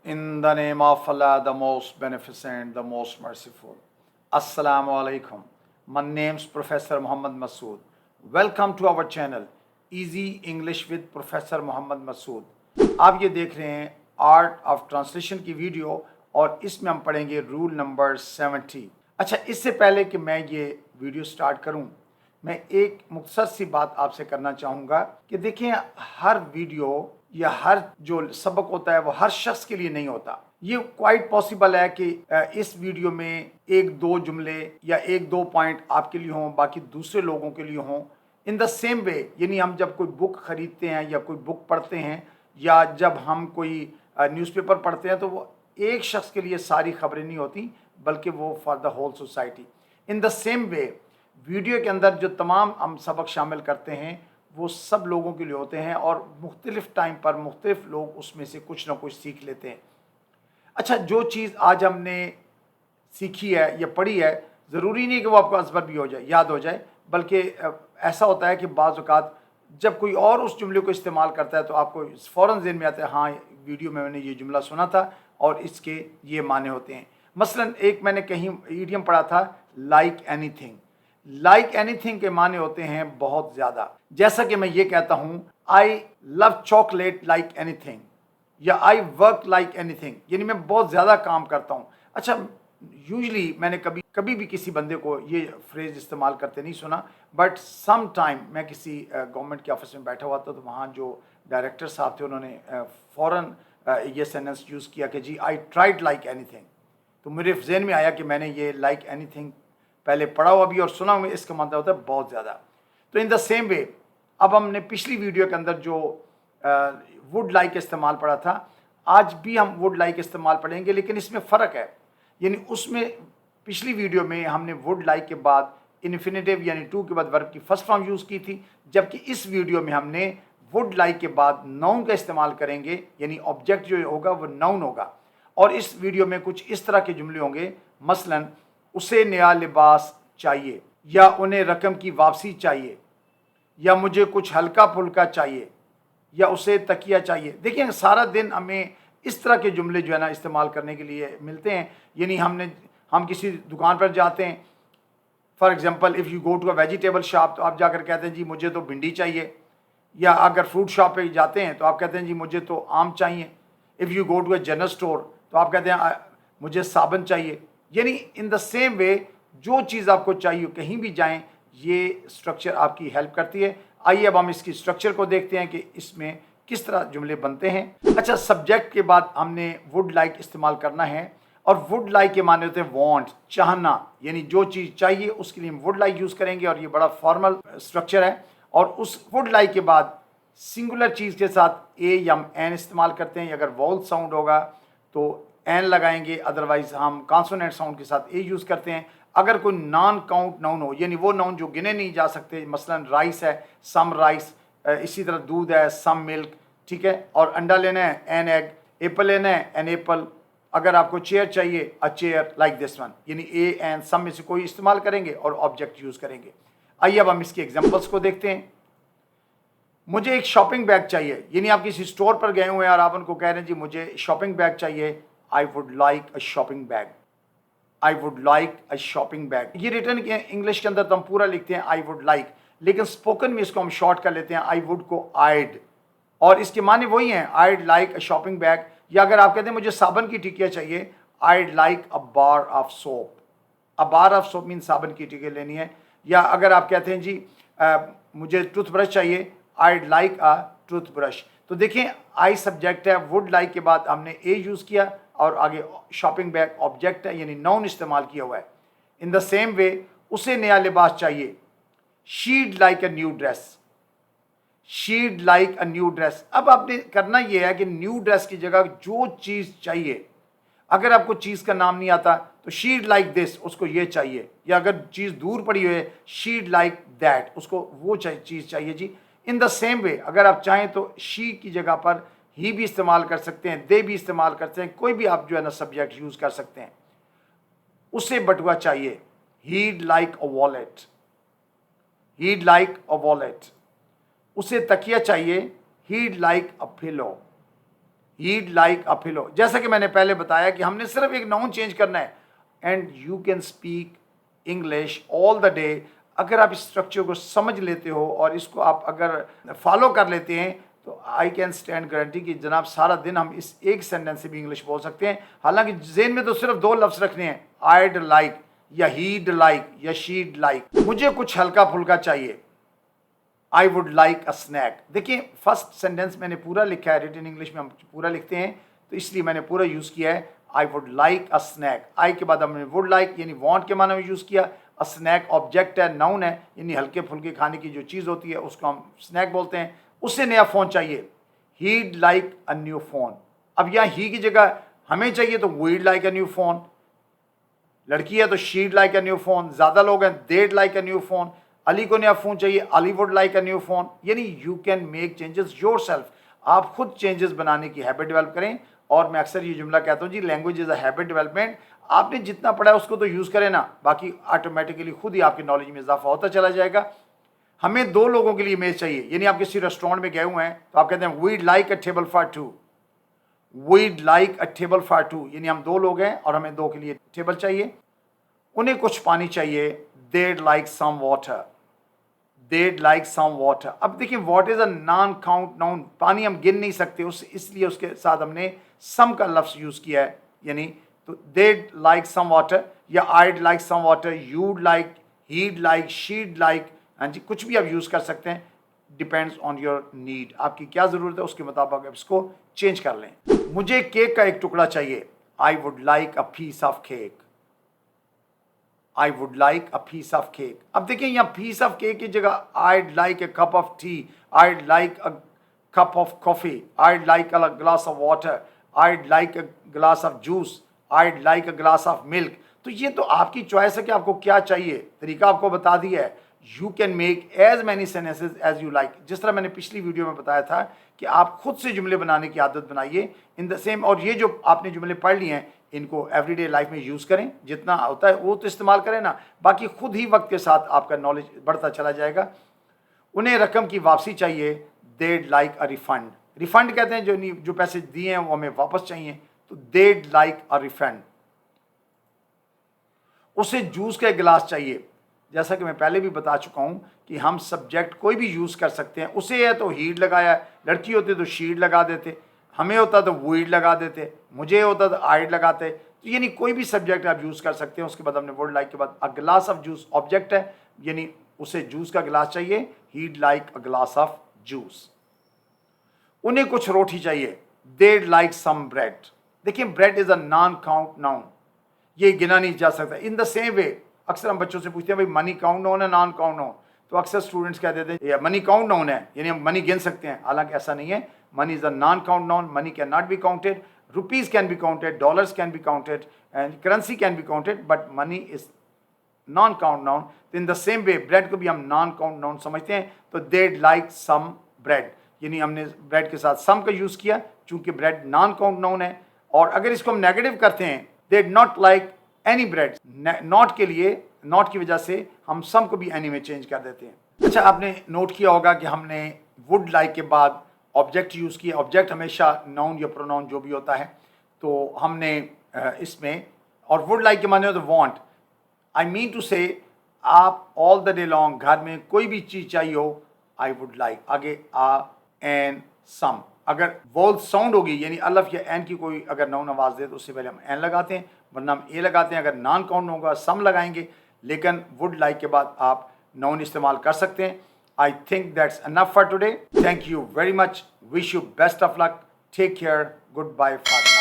In the name of Allah, the most beneficent, the most merciful. Assalamu alaikum. My name's Professor Muhammad Masood. Welcome to our channel, Easy English with Professor Muhammad Masood. आप ये देख रहे हैं art of translation की video और इसमें हम पढ़ेंगे रूल नंबर 70। अच्छा, इससे पहले कि मैं ये वीडियो स्टार्ट करूं, मैं एक मुख्तसर सी बात आपसे करना चाहूँगा कि देखें, हर वीडियो या हर जो सबक होता है वो हर शख्स के लिए नहीं होता। ये क्वाइट पॉसिबल है कि इस वीडियो में एक दो जुमले या एक दो पॉइंट आपके लिए हों, बाकी दूसरे लोगों के लिए हों। इन द सेम वे, यानी हम जब कोई बुक ख़रीदते हैं या कोई बुक पढ़ते हैं या जब हम कोई न्यूज़पेपर पढ़ते हैं, तो वो एक शख्स के लिए सारी खबरें नहीं होती, बल्कि वो for the whole society. In the same way, video के अंदर जो तमाम हम सबक शामिल करते हैं वो सब लोगों के लिए होते हैं और मुख्तलिफ़ टाइम पर मुख्तलिफ़ लोग उसमें से कुछ ना कुछ सीख लेते हैं। अच्छा, जो चीज़ आज हमने सीखी है या पढ़ी है, ज़रूरी नहीं कि वो आपको अज़बर भी हो जाए, याद हो जाए, बल्कि ऐसा होता है कि बाज़ औक़ात जब कोई और उस जुमले को इस्तेमाल करता है तो आपको फ़ौरन ज़हन में आता है, हाँ वीडियो में मैंने ये जुमला सुना था और इसके ये माने होते हैं। मसलन एक मैंने कहीं ईडियम पढ़ा था, लाइक एनीथिंग। लाइक एनीथिंग के माने होते हैं बहुत ज़्यादा। जैसा कि मैं ये कहता हूँ, I love chocolate like anything या आई वर्क लाइक एनीथिंग, यानी मैं बहुत ज़्यादा काम करता हूँ। अच्छा, यूजली मैंने कभी भी किसी बंदे को ये फ्रेज़ इस्तेमाल करते नहीं सुना, बट सम टाइम मैं किसी गवर्नमेंट के ऑफिस में बैठा हुआ था, तो वहाँ जो डायरेक्टर साहब थे उन्होंने फ़ौरन ये सेंटेंस यूज़ किया कि जी आई ट्राइड लाइक एनीथिंग। तो मेरे जहन में आया कि मैंने ये लाइक एनीथिंग पहले पढ़ा हुआ भी और सुना हुआ, इसका मतलब होता है बहुत ज़्यादा। तो इन द सेम वे, अब हमने पिछली वीडियो के अंदर जो वुड लाइक इस्तेमाल पढ़ा था, आज भी हम वुड लाइक इस्तेमाल पढ़ेंगे, लेकिन इसमें फ़र्क है। यानी उसमें पिछली वीडियो में हमने वुड लाइक के बाद इन्फिनेटिव यानी टू के बाद वर्ब की फर्स्ट फॉर्म यूज़ की थी, जबकि इस वीडियो में हमने वुड लाइक के बाद नाउन का इस्तेमाल करेंगे, यानी ऑब्जेक्ट जो होगा वो नाउन होगा। और इस वीडियो में कुछ इस तरह के जुमले होंगे, मसलन उसे नया लिबास चाहिए, या उन्हें रकम की वापसी चाहिए, या मुझे कुछ हल्का फुल्का चाहिए, या उसे तकिया चाहिए। देखिए, सारा दिन हमें इस तरह के जुमले जो है ना इस्तेमाल करने के लिए मिलते हैं। यानी हम किसी दुकान पर जाते हैं, for example if you go to a vegetable shop, तो आप जाकर कहते हैं जी मुझे तो भिंडी चाहिए, या अगर फ्रूट शॉप पे जाते हैं तो आप कहते हैं जी मुझे तो आम चाहिए। If you go to a general store, तो आप कहते हैं मुझे साबन चाहिए। यानी इन द सेम वे, जो चीज़ आपको चाहिए कहीं भी जाएं, ये स्ट्रक्चर आपकी हेल्प करती है। आइए अब हम इसकी स्ट्रक्चर को देखते हैं कि इसमें किस तरह जुमले बनते हैं। अच्छा, सब्जेक्ट के बाद हमने वुड लाइक इस्तेमाल करना है, और वुड लाइक के माने होते हैं वांट, चाहना, यानी जो चीज़ चाहिए उसके लिए हम वुड लाइक यूज़ करेंगे, और ये बड़ा फॉर्मल स्ट्रक्चर है। और उस वुड लाइक के बाद सिंगुलर चीज़ के साथ ए या हम एन इस्तेमाल करते हैं। अगर वॉल साउंड होगा तो एन लगाएंगे, अदरवाइज हम कॉन्सोनेंट साउंड के साथ ए यूज़ करते हैं। अगर कोई नॉन काउंट नाउन हो, यानी वो नाउन जो गिने नहीं जा सकते, मसलन राइस है, सम राइस, इसी तरह दूध है, सम मिल्क, ठीक है, और अंडा लेना है, एन एग, एप्पल लेना है, एन एप्पल। अगर आपको चेयर चाहिए, अ चेयर लाइक दिस वन, यानी ए एन सम में से कोई इस्तेमाल करेंगे और ऑब्जेक्ट यूज़ करेंगे। आइए अब हम इसकी एग्जाम्पल्स को देखते हैं। मुझे एक शॉपिंग बैग चाहिए, यानी आप किसी स्टोर पर गए हुए हैं और आप उनको कह रहे हैं जी मुझे शॉपिंग बैग चाहिए, I would like a shopping bag, I would like a shopping bag. ये रिटर्न इंग्लिश के अंदर तो हम पूरा लिखते हैं आई वुड लाइक, लेकिन स्पोकन में इसको हम शॉर्ट कर लेते हैं, आई वुड को आइड, और इसके माने वही हैं, आइड लाइक अ शॉपिंग बैग। या अगर आप कहते हैं मुझे साबन की टिकिया चाहिए, आइड like a bar of soap. A bar of soap mean साबन की टिकिया लेनी है। या अगर आप कहते हैं जी मुझे टूथब्रश चाहिए, आइड लाइक अ टूथब्रश। तो देखें, आई सब्जेक्ट है, वुड लाइक के बाद हमने ए यूज़ किया, और आगे शॉपिंग बैग ऑब्जेक्ट है, यानी नाउन इस्तेमाल किया हुआ है। इन द सेम वे, उसे नया लिबास चाहिए, शीड like a new dress, शीड like a new dress. अब आपने करना यह है कि न्यू ड्रेस की जगह जो चीज़ चाहिए, अगर आपको चीज़ का नाम नहीं आता तो शीड लाइक दिस, उसको ये चाहिए। या अगर चीज़ दूर पड़ी हुई है, शीड लाइक दैट, उसको वो चीज़ चाहिए जी। इन द सेम वे, अगर आप चाहें तो शी की जगह पर ही भी इस्तेमाल कर सकते हैं, दे भी इस्तेमाल करते हैं, कोई भी आप जो है ना सब्जेक्ट यूज़ कर सकते हैं। उसे बटुआ चाहिए, he'd like a wallet, he'd like a wallet. उसे तकिया चाहिए, he'd like a pillow, he'd like a pillow. जैसा कि मैंने पहले बताया कि हमने सिर्फ एक नाउन चेंज करना है and you can speak English all the day. अगर आप इस स्ट्रक्चर को समझ लेते हो और इसको आप अगर फॉलो कर लेते हैं तो आई कैन स्टैंड गारंटी कि जनाब सारा दिन हम इस एक सेंटेंस से भी इंग्लिश बोल सकते हैं। हालांकि ज़हन में तो सिर्फ दो लफ्ज़ रखने हैं, आइड लाइक या हीड लाइक या शीड लाइक। मुझे कुछ हल्का फुल्का चाहिए, I would like a snack. देखिए फर्स्ट सेंटेंस मैंने पूरा लिखा है, रिटन इंग्लिश में हम पूरा लिखते हैं तो इसलिए मैंने पूरा यूज़ किया है I would like a snack. I के बाद हमने वुड लाइक यानी वांट के माने में यूज़ किया। अ स्नैक ऑब्जेक्ट है, नाउन है, यानी हल्के फुल्के खाने की जो चीज़ होती है उसको हम स्नैक बोलते हैं। उससे नया फ़ोन चाहिए, he'd like a new phone. अब यहाँ ही की जगह हमें चाहिए तो we'd like a new phone. लड़की है तो she'd like a new phone. ज़्यादा लोग हैं they'd like a new phone. Ali को नया फ़ोन चाहिए, Ali would like a new phone. यानी you can make changes yourself. आप खुद चेंजेस बनाने की हैबिट डेवलप करें। और मैं अक्सर ये जुमला कहता हूँ जी, language is a habit development. आपने जितना पढ़ा है उसको तो यूज़ करें ना, बाकी ऑटोमेटिकली खुद ही आपकी नॉलेज में इजाफा होता चला जाएगा। हमें दो लोगों के लिए मेज़ चाहिए, यानी आप किसी रेस्टोरेंट में गए हुए हैं तो आप कहते हैं we'd like a table for two. We'd like a table for two यानी हम दो लोग हैं और हमें दो के लिए टेबल चाहिए। उन्हें कुछ पानी चाहिए, देड लाइक सम वाटर। देड लाइक सम वाटर। अब देखिए what is a non count noun, पानी हम गिन नहीं सकते उस, इसलिए उसके साथ हमने सम का लफ्ज यूज किया है। यानी तो देड लाइक सम वाटर या I'd like some water, you'd like, he'd like, she'd like. हाँ जी, कुछ भी आप यूज कर सकते हैं, डिपेंड्स ऑन योर नीड। आपकी क्या जरूरत है उसके मुताबिक आप इसको चेंज कर लें। मुझे केक का एक टुकड़ा चाहिए, I would like a piece of cake. I would like a piece of cake. अब देखिए यहाँ पीस ऑफ केक की जगह I'd like a cup of tea, I'd like a cup of coffee, I'd like a glass of water, I'd like a glass of juice, I'd like a glass of milk. तो ये तो आपकी choice है कि आपको क्या चाहिए, तरीका आपको बता दिया है। You can make as many sentences as you like. जिस तरह मैंने पिछली वीडियो में बताया था कि आप खुद से जुमले बनाने की आदत बनाइए इन द सेम। और ये जो आपने जुमले पढ़ लिए हैं इनको एवरीडे लाइफ में यूज़ करें, जितना होता है वो तो इस्तेमाल करें ना, बाकी खुद ही वक्त के साथ आपका नॉलेज बढ़ता चला जाएगा। उन्हें रकम की वापसी चाहिए, they'd like a refund. Refund कहते हैं जो पैसे दिए हैं वो हमें वापस चाहिए, तो देड लाइक अ रिफंड। उसे जूस का एक गिलास चाहिए। जैसा कि मैं पहले भी बता चुका हूं कि हम सब्जेक्ट कोई भी यूज़ कर सकते हैं। उसे है तो हीड लगाया, लड़की होती तो शीड लगा देते, हमें होता तो वुड लगा देते, मुझे होता तो आइड लगाते। तो यानी कोई भी सब्जेक्ट आप यूज़ कर सकते हैं। उसके बाद हमने वुड लाइक के बाद a glass of juice object है, यानी उसे जूस का गिलास चाहिए, he'd like a glass of juice. उन्हें कुछ रोटी चाहिए, देड लाइक सम ब्रेड। देखिए bread is a non count noun, ये गिना नहीं जा सकता। इन द सेम वे अक्सर हम बच्चों से पूछते हैं भाई मनी काउंट नाउन है नॉन काउंट नाउन, तो अक्सर स्टूडेंट्स कह देते हैं मनी काउंट नाउन है यानी हम मनी गिन सकते हैं। हालांकि ऐसा नहीं है, money is a non count noun. Money can not be counted, rupees can be counted, dollars can be counted and currency can be counted, but money is non count noun. तो in the same way bread को भी हम non count noun समझते हैं। तो देड like some bread, यानी हमने ब्रेड के साथ सम का यूज़ किया चूंकि ब्रेड नॉन काउंट नाउन है। और अगर इसको हम नेगेटिव करते हैं, देड not like any bread, not के लिए, नॉट की वजह से हम सम को भी एनी में चेंज कर देते हैं। अच्छा, आपने नोट किया होगा कि हमने वुड लाइक के बाद ऑब्जेक्ट यूज़ किया। ऑब्जेक्ट हमेशा नाउन या प्रोनाउन जो भी होता है, तो हमने इसमें और वुड लाइक के माने तो वांट। आई मीन टू से आप ऑल द डे लॉन्ग घर में कोई भी चीज़ चाहिए हो, आई वुड लाइक आगे आ एन सम। अगर वोल साउंड होगी यानी अलफ या एन की कोई अगर नाउन आवाज़ दे तो उससे पहले हम एन लगाते हैं, वरना हम ए लगाते हैं। अगर नॉन काउंट होगा सम लगाएंगे, लेकिन वुड लाइक के बाद आप नाउन इस्तेमाल कर सकते हैं। I think that's enough for today. Thank you very much, wish you best of luck, take care, good bye for